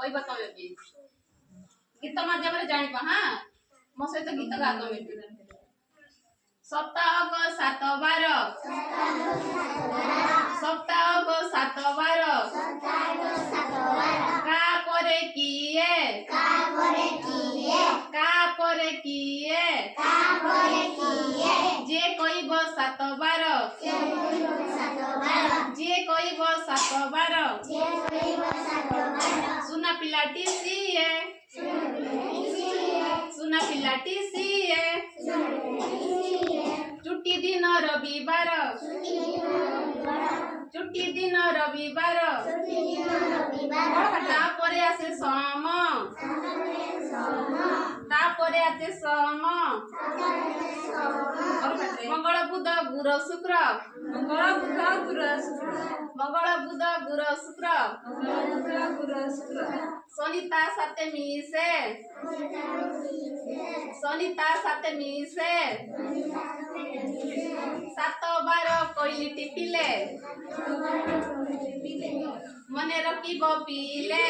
କହିବ ତମେ ବି ଗୀତ ମାଧ୍ୟମରେ ଜାଣିବ। ହଁ ମୋ ସହିତ ଗୀତ ଗାଅ ତମେ ବି। ସପ୍ତାହକ 7 ବାର, ସପ୍ତାହକ 7 ବାର, କା ପରେ କିଏ, କା ପରେ କିଏ, ଯେ କହିବ 7 ବାର, ଯେ କହିବ 7 ବାର, ସୁନା ପିଲାଟି ସିଏ, ସୁନା ପିଲାଟି ସିଏ, ଛୁଟି ଦିନ ରବିବାର, ଛୁଟି ଦିନ ରବିବାର, ତାପରେ ଆସେ ସୋମ, ତାପରେ ଆସେ ସୋମ, ମଙ୍ଗଳ ବୁଧ ଗୁର ଶୁକ୍ର, ମଙ୍ଗଳ ବୁଧ ଗୁର ଶୁକ୍ର, ମଙ୍ଗଳ ବୁଧ ଗୁର ଶୁକ୍ର, ଶନି ତା ସାଥେ ମିଶେ, ଶନି ତା ସାଥେ ମିଶେ, 7 ବାର କୋଇଲି ଟିପିଲେ, ମନେ ରଖିବ ପିଲେ।